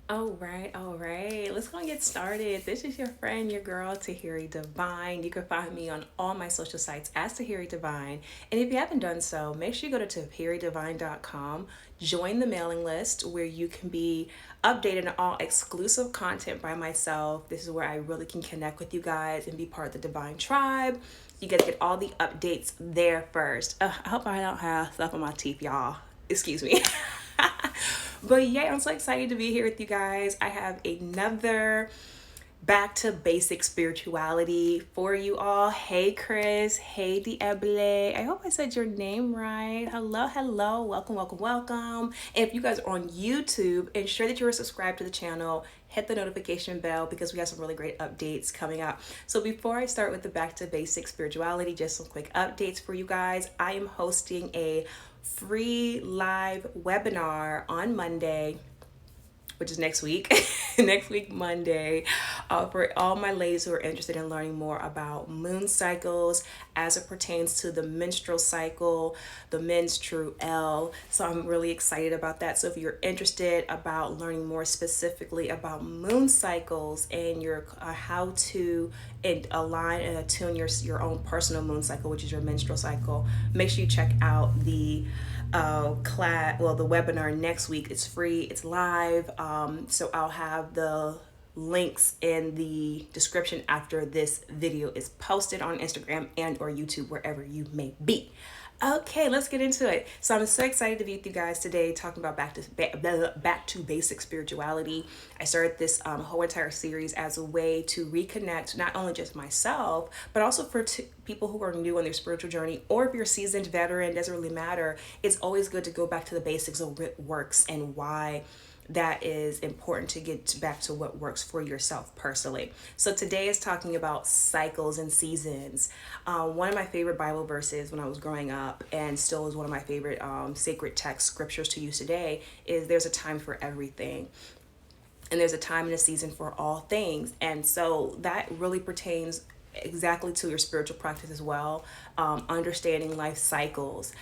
All right. Let's go and get started. This is your friend, your girl, Tahiri Divine. You can find me on all my social sites as Tahiri Divine. And if you haven't done so, make sure you go to tahiridivine.com, join the mailing list where you can be updated on all exclusive content by myself. This is where I really can connect with you guys and be part of the Divine Tribe. You guys get all the updates there first. I hope I don't have stuff on my teeth, y'all. Excuse me. But yeah, I'm so excited to be here with you guys. I have another back to basic spirituality for you all. Hey Chris, hey Diable. I hope I said your name right. Hello, hello, welcome, welcome, welcome. And if you guys are on YouTube, ensure that you are subscribed to the channel. Hit the notification bell because we have some really great updates coming up. So before I start with the back to basic spirituality, just some quick updates for you guys. I am hosting a free live webinar on Monday, which is next week, next week, Monday, for all my ladies who are interested in learning more about moon cycles as it pertains to the menstrual cycle, the menstrual. So I'm really excited about that. So if you're interested about learning more specifically about moon cycles and your how to align and attune your own personal moon cycle, which is your menstrual cycle, make sure you check out the the webinar next week. It's free, it's live. So I'll have the links in the description after this video is posted on Instagram and or YouTube, wherever you may be. Okay, let's get into it. So I'm so excited to be with you guys today, talking about back to basic spirituality. I started this whole entire series as a way to reconnect not only just myself, but also for people who are new on their spiritual journey, or if you're a seasoned veteran, doesn't really matter. It's always good to go back to the basics of what works and why that is important to get back to what works for yourself personally. So today is talking about cycles and seasons. One of my favorite Bible verses when I was growing up, and still is one of my favorite sacred text scriptures to use today, is there's a time for everything. And there's a time and a season for all things. And so that really pertains exactly to your spiritual practice as well, understanding life cycles.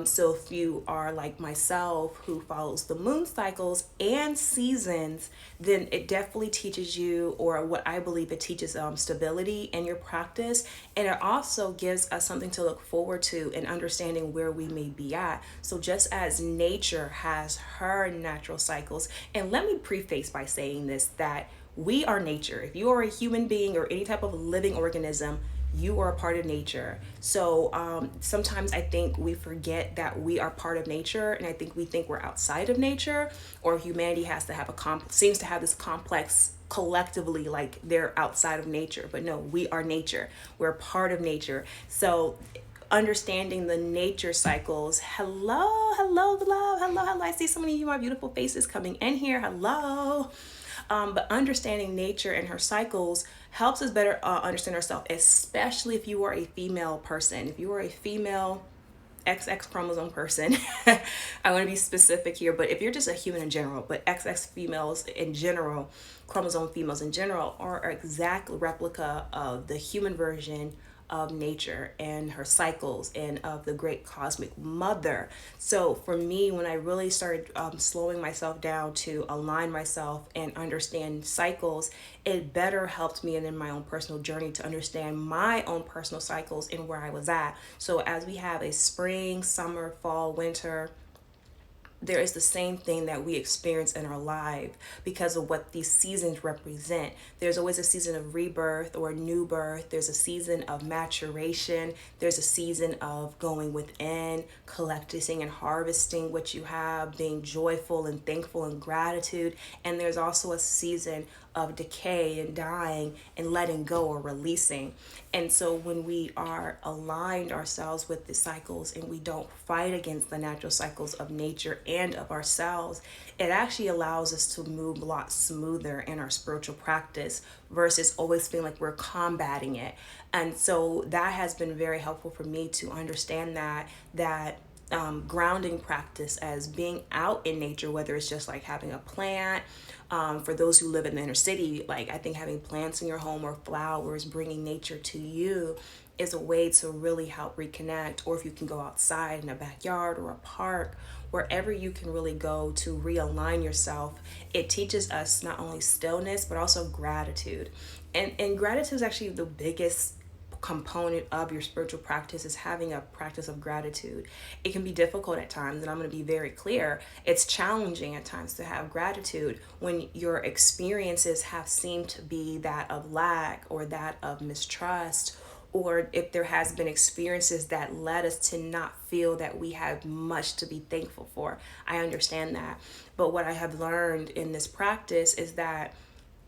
So if you are like myself who follows the moon cycles and seasons, then it definitely teaches you, or what I believe it teaches, stability in your practice. And it also gives us something to look forward to in understanding where we may be at. So just as nature has her natural cycles, and let me preface by saying this, that we are nature. If you are a human being or any type of living organism, you are a part of nature. So sometimes I think we forget that we are part of nature, and I think we think we're outside of nature, or humanity has to have seems to have this complex collectively, like they're outside of nature. But no, we are nature. We're part of nature. So understanding the nature cycles. Hello, hello, love. Hello, hello. I see so many of you, my beautiful faces coming in here. Hello. But understanding nature and her cycles helps us better understand ourselves, especially if you are a female person. If you are a female XX chromosome person, I want to be specific here, but if you're just a human in general, but XX females in general, chromosome females in general, are an exact replica of the human version of nature and her cycles and of the great cosmic mother. So for me, when I really started slowing myself down to align myself and understand cycles, it better helped me and in my own personal journey to understand my own personal cycles and where I was at. So as we have a spring, summer, fall, winter, there is the same thing that we experience in our life because of what these seasons represent. There's always a season of rebirth or new birth. There's a season of maturation. There's a season of going within, collecting and harvesting what you have, being joyful and thankful and gratitude. And there's also a season of decay and dying and letting go or releasing. And so when we are aligned ourselves with the cycles and we don't fight against the natural cycles of nature and of ourselves, it actually allows us to move a lot smoother in our spiritual practice versus always feeling like we're combating it. And so that has been very helpful for me to understand that grounding practice as being out in nature, whether it's just like having a plant. For those who live in the inner city, like I think having plants in your home or flowers, bringing nature to you is a way to really help reconnect. Or if you can go outside in a backyard or a park, wherever you can really go to realign yourself, it teaches us not only stillness but also gratitude. And gratitude is actually the biggest component of your spiritual practice, is having a practice of gratitude. It can be difficult at times, and I'm going to be very clear. It's challenging at times to have gratitude when your experiences have seemed to be that of lack or that of mistrust, or if there has been experiences that led us to not feel that we have much to be thankful for. I understand that. But what I have learned in this practice is that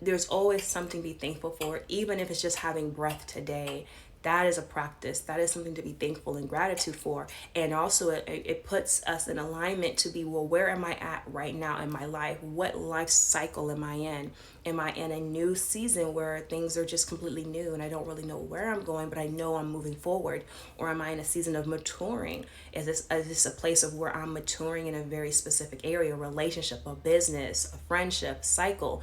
there's always something to be thankful for, even if it's just having breath today. That is a practice. That is something to be thankful and gratitude for. And also, it puts us in alignment to be, well, where am I at right now in my life? What life cycle am I in? Am I in a new season where things are just completely new and I don't really know where I'm going, but I know I'm moving forward? Or am I in a season of maturing? Is this a place of where I'm maturing in a very specific area, a relationship, a business, a friendship, cycle?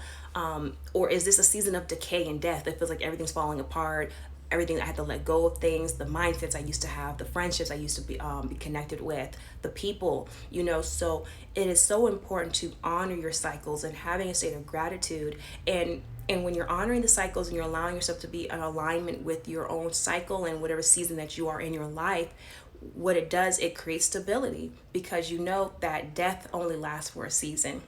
Or is this a season of decay and death? It feels like everything's falling apart, everything I had to let go of, things, the mindsets I used to have, the friendships I used to be connected with, the people, So it is so important to honor your cycles and having a state of gratitude. And when you're honoring the cycles and you're allowing yourself to be in alignment with your own cycle and whatever season that you are in your life, what it does, it creates stability, because you know that death only lasts for a season,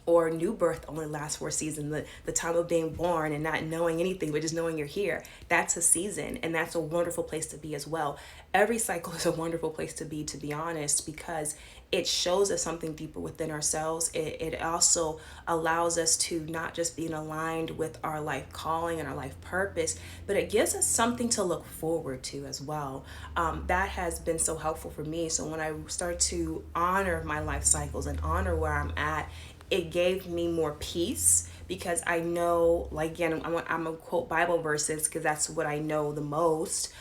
or new birth only lasts for a season. The time of being born and not knowing anything but just knowing you're here, that's a season, and that's a wonderful place to be as well. Every cycle is a wonderful place to be honest, because it shows us something deeper within ourselves. It also allows us to not just be aligned with our life calling and our life purpose, but it gives us something to look forward to as well. That has been so helpful for me. So when I start to honor my life cycles and honor where I'm at, it gave me more peace, because I know, like, again, I'm gonna quote Bible verses because that's what I know the most.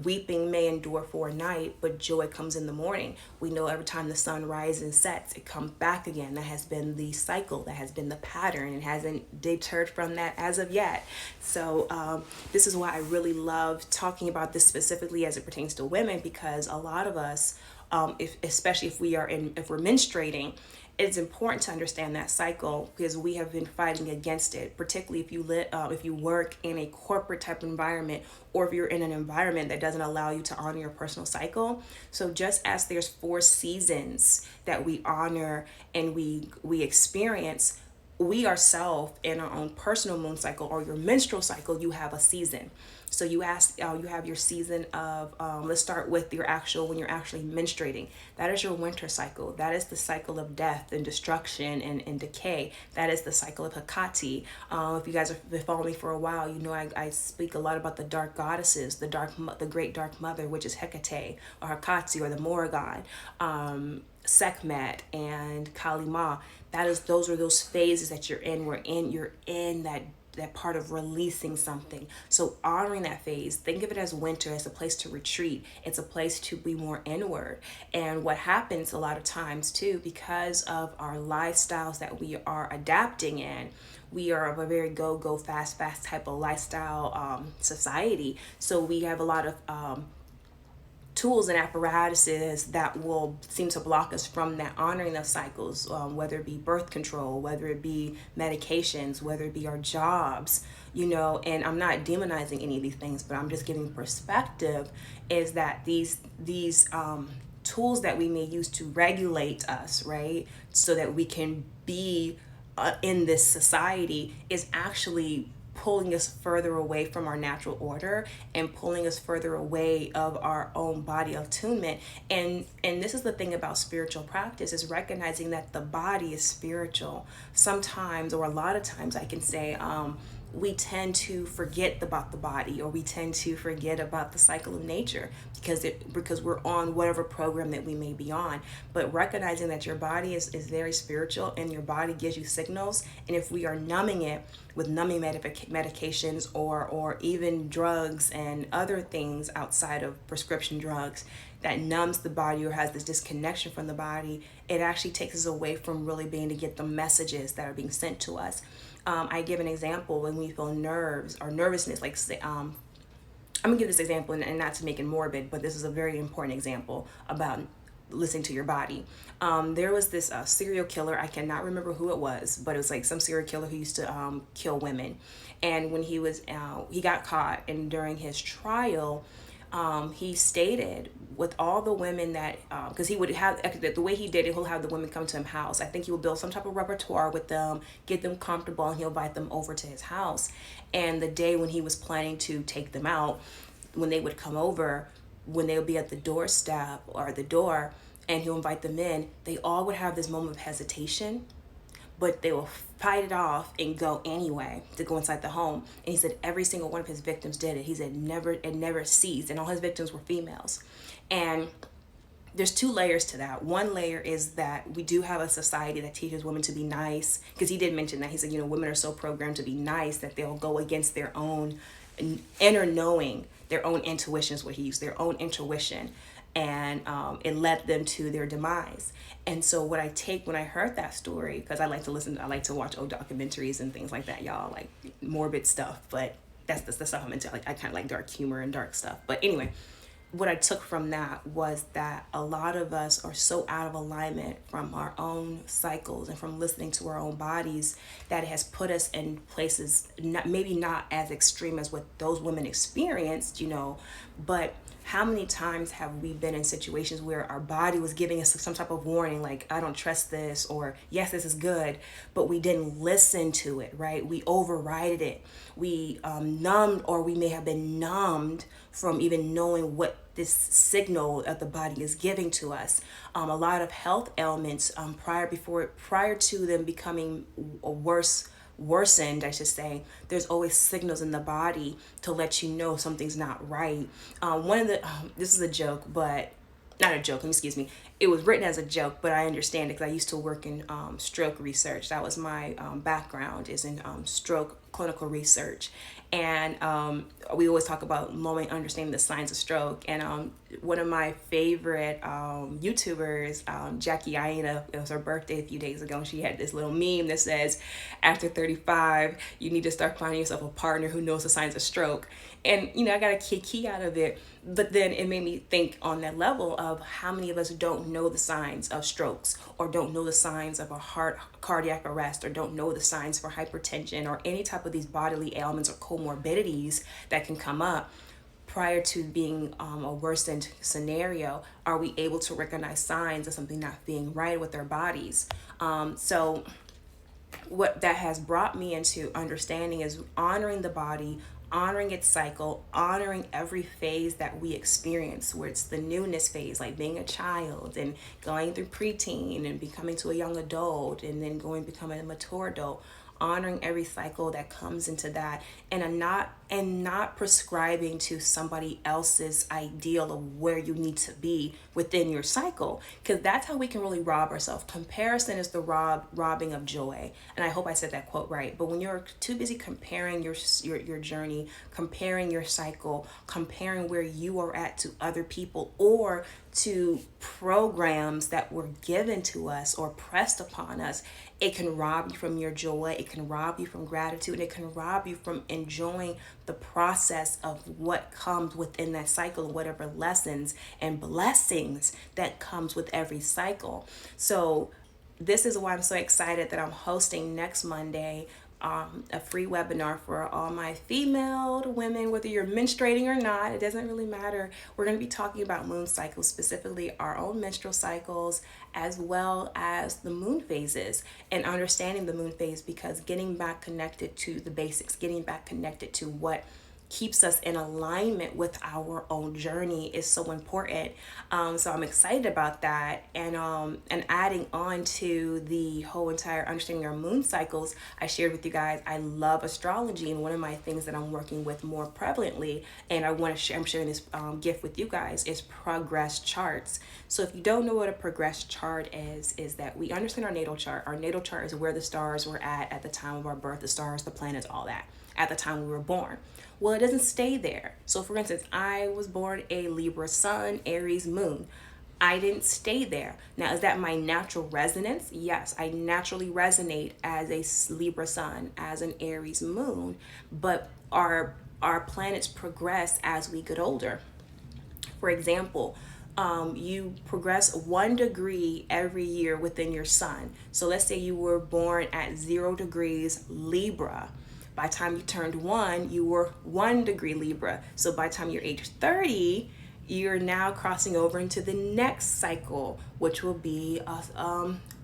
Weeping may endure for a night, but joy comes in the morning. We know every time the sun rises and sets, it comes back again. That has been the cycle, that has been the pattern, and hasn't deterred from that as of yet. So this is why I really love talking about this specifically as it pertains to women, because a lot of us, especially if we're menstruating, it's important to understand that cycle, because we have been fighting against it, particularly if you work in a corporate type environment, or if you're in an environment that doesn't allow you to honor your personal cycle. So just as there's 4 seasons that we honor and we experience, we ourselves in our own personal moon cycle or your menstrual cycle, you have a season. So you have your season of, let's start with when you're actually menstruating. That is your winter cycle. That is the cycle of death and destruction and decay. That is the cycle of Hecate. If you guys have been following me for a while, you know I speak a lot about the dark goddesses, the great dark mother, which is Hecate or Hecate or the Morrigan, Sekhmet and Kali Ma. Those are those phases that you're in. You're in that part of releasing something. So honoring that phase, think of it as winter, as a place to retreat. It's a place to be more inward. And what happens a lot of times too, because of our lifestyles that we are adapting in, we are of a very go fast type of lifestyle society. So we have a lot of tools and apparatuses that will seem to block us from that honoring of cycles, whether it be birth control, whether it be medications, whether it be our jobs, and I'm not demonizing any of these things, but I'm just giving perspective, is that these tools that we may use to regulate us, right, so that we can be in this society, is actually pulling us further away from our natural order and pulling us further away of our own body attunement. And this is the thing about spiritual practice, is recognizing that the body is spiritual. Sometimes, or a lot of times I can say, we tend to forget about the body, or we tend to forget about the cycle of nature because we're on whatever program that we may be on. But recognizing that your body is very spiritual, and your body gives you signals, and if we are numbing it with numbing medications or even drugs and other things outside of prescription drugs that numbs the body or has this disconnection from the body, it actually takes us away from really being able to get the messages that are being sent to us. I give an example. When we feel nerves or nervousness, like I'm gonna give this example, and not to make it morbid, but this is a very important example about listening to your body. There was this serial killer. I cannot remember who it was, but it was like some serial killer who used to kill women. And when he got caught, and during his trial, he stated with all the women that, because he would have, the way he did it, he'll have the women come to his house. I think he would build some type of repertoire with them, get them comfortable, and he'll invite them over to his house. And the day when he was planning to take them out, when they would come over, when they would be at the doorstep or the door, and he'll invite them in, they all would have this moment of hesitation, but they will fight it off and go anyway to go inside the home. And he said every single one of his victims did it. He said it never ceased, and all his victims were females. And there's two layers to that. One layer is that we do have a society that teaches women to be nice, because he did mention that. He said, women are so programmed to be nice that they'll go against their own inner knowing, their own intuition is what he used, their own intuition, and it led them to their demise. And so what I take when I heard that story, because I like to watch old documentaries and things like that, y'all, like morbid stuff, but that's the stuff I'm into. Like, I kind of like dark humor and dark stuff. But anyway, what I took from that was that a lot of us are so out of alignment from our own cycles and from listening to our own bodies, that it has put us in places maybe not as extreme as what those women experienced, but how many times have we been in situations where our body was giving us some type of warning, like, I don't trust this, or yes, this is good, but we didn't listen to it, right? We overrided it. We numbed, or we may have been numbed from even knowing what this signal of the body is giving to us. A lot of health ailments prior to them becoming worsened, I should say, there's always signals in the body to let you know something's not right. This is a joke, but not a joke, excuse me. It was written as a joke, but I understand it because I used to work in stroke research. That was my background, is in stroke clinical research. And we always talk about knowing, understanding the signs of stroke. And one of my favorite YouTubers, Jackie Aina, it was her birthday a few days ago, and she had this little meme that says, after 35, you need to start finding yourself a partner who knows the signs of stroke. And, I got a key out of it. But then it made me think on that level of how many of us don't know the signs of strokes, or don't know the signs of a cardiac arrest, or don't know the signs for hypertension, or any type of these bodily ailments or comorbidities that can come up prior to being a worsened scenario. Are we able to recognize signs of something not being right with our bodies? So what that has brought me into understanding is honoring the body, honoring its cycle, honoring every phase that we experience, where it's the newness phase, like being a child and going through preteen and becoming to a young adult, and then becoming a mature adult, honoring every cycle that comes into that, and not prescribing to somebody else's ideal of where you need to be within your cycle, because that's how we can really rob ourselves. Comparison is the robbing of joy, and I hope I said that quote right. But when you're too busy comparing your journey, comparing your cycle, comparing where you are at to other people, or to programs that were given to us or pressed upon us, it can rob you from your joy, it can rob you from gratitude, and it can rob you from enjoying the process of what comes within that cycle, whatever lessons and blessings that comes with every cycle. So this is why I'm so excited that I'm hosting next Monday a free webinar for all my female women, whether you're menstruating or not, it doesn't really matter. We're going to be talking about moon cycles, specifically our own menstrual cycles, as well as the moon phases, and understanding the moon phase, because getting back connected to the basics, getting back connected to what keeps us in alignment with our own journey is so important. So I'm excited about that. And adding on to the whole entire understanding our moon cycles, I shared with you guys, I love astrology. And one of my things that I'm working with more prevalently, and I'm sharing this gift with you guys, is progress charts. So if you don't know what a progress chart is that we understand our natal chart. Our natal chart is where the stars were at the time of our birth, the stars, the planets, all that, at the time we were born. Well, it doesn't stay there. So for instance, I was born a Libra sun, Aries moon. I didn't stay there. Now, is that my natural resonance? Yes, I naturally resonate as a Libra sun, as an Aries moon, but our our planets progress as we get older. For example, you progress 1 degree every year within your sun. So let's say you were born at 0 degrees Libra. By the time you turned 1, you were 1 degree Libra. So by the time you're age 30, you're now crossing over into the next cycle, which will be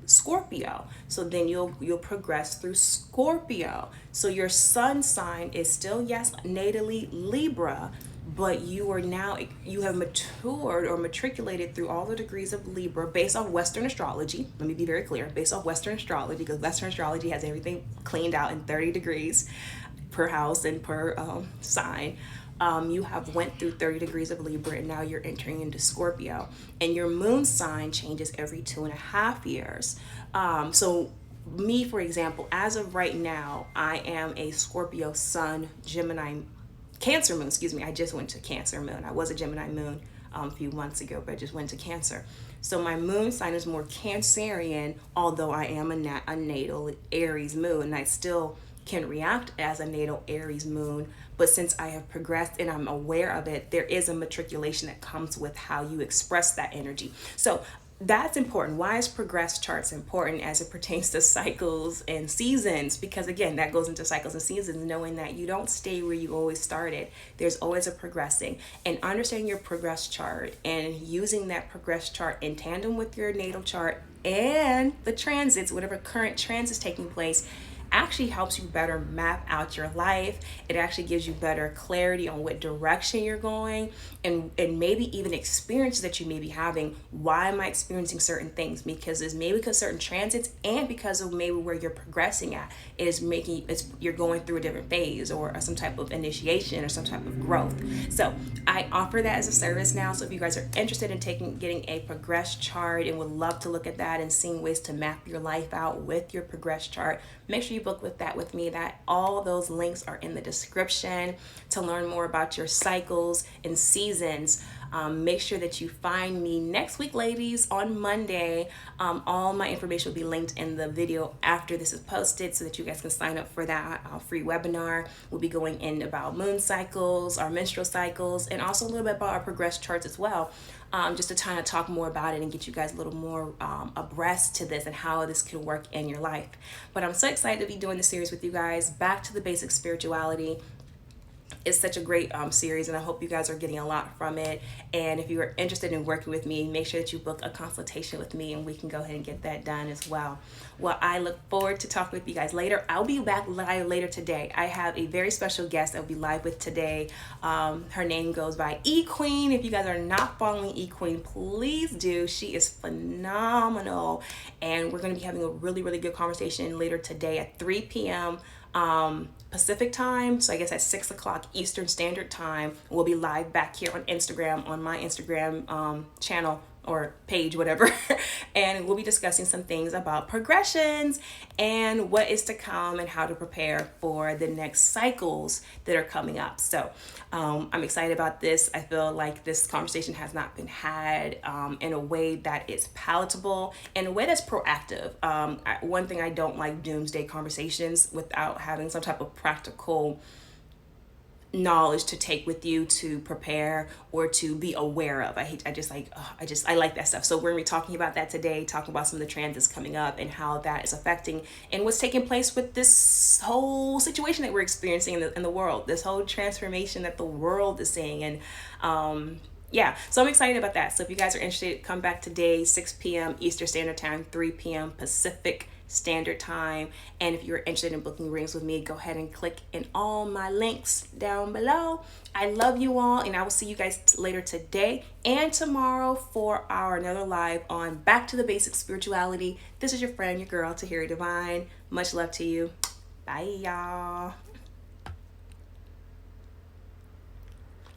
Scorpio. So then you'll progress through Scorpio. So your sun sign is still, yes, natally Libra, but you have matured or matriculated through all the degrees of Libra based on Western astrology. Let me be very clear, based on Western astrology, because Western astrology has everything cleaned out in 30 degrees per house and per sign. You have went through 30 degrees of Libra, and now you're entering into Scorpio, and your moon sign changes every 2.5 years. So me, for example, as of right now, I am a Scorpio sun, Gemini, Cancer moon, excuse me. I just went to Cancer moon. I was a Gemini moon a few months ago, but I just went to Cancer. So my moon sign is more Cancerian, although I am a natal Aries moon, and I still can react as a natal Aries moon. But since I have progressed and I'm aware of it, there is a matriculation that comes with how you express that energy. So that's important. Why is progress charts important as it pertains to cycles and seasons? Because again, that goes into cycles and seasons, knowing that you don't stay where you always started. There's always a progressing, and understanding your progress chart and using that progress chart in tandem with your natal chart and the transits, whatever current transits taking place, actually helps you better map out your life. It actually gives you better clarity on what direction you're going, and maybe even experiences that you may be having. Why am I experiencing certain things? Because it's maybe because certain transits, and because of maybe where you're progressing at is making you're going through a different phase or some type of initiation or some type of growth. So I offer that as a service now. So if you guys are interested in getting a progress chart and would love to look at that and seeing ways to map your life out with your progress chart, make sure you book with that with me. That all those links are in the description to learn more about your cycles and seasons. Make sure that you find me next week, ladies, on Monday. All my information will be linked in the video after this is posted, so that you guys can sign up for that free webinar. We'll be going in about moon cycles, our menstrual cycles, and also a little bit about our progress charts as well. Just to kind of talk more about it and get you guys a little more abreast to this and how this can work in your life. But I'm so excited to be doing this series with you guys. Back to the basic spirituality. It's such a great series, and I hope you guys are getting a lot from it. And if you are interested in working with me, make sure that you book a consultation with me, and we can go ahead and get that done as well. Well, I look forward to talking with you guys later. I'll be back live later today. I have a very special guest that will be live with today. Her name goes by E Queen. If you guys are not following E Queen, please do. She is phenomenal, and we're going to be having a really, really good conversation later today at 3 p.m. Pacific time, so I guess at 6 o'clock Eastern Standard Time. We'll be live back here on Instagram, on my Instagram channel or page, whatever, and we'll be discussing some things about progressions and what is to come and how to prepare for the next cycles that are coming up. So I'm excited about this. I feel like this conversation has not been had in a way that is palatable, in a way that's proactive. One thing I don't like doomsday conversations without having some type of practical knowledge to take with you to prepare or to be aware of. I like that stuff. So we're gonna be talking about that today, talking about some of the transits coming up and how that is affecting and what's taking place with this whole situation that we're experiencing in the world, this whole transformation that the world is seeing. And yeah, so I'm excited about that. So if you guys are interested, come back today, 6 p.m. Eastern Standard Time, 3 p.m. Pacific Standard Time. And if you're interested in booking readings with me, go ahead and click in all my links down below. I love you all, and I will see you guys later today and tomorrow for our another live on Back to the Basic Spirituality. This is your friend, your girl, Tahiri Divine. Much love to you. Bye, y'all.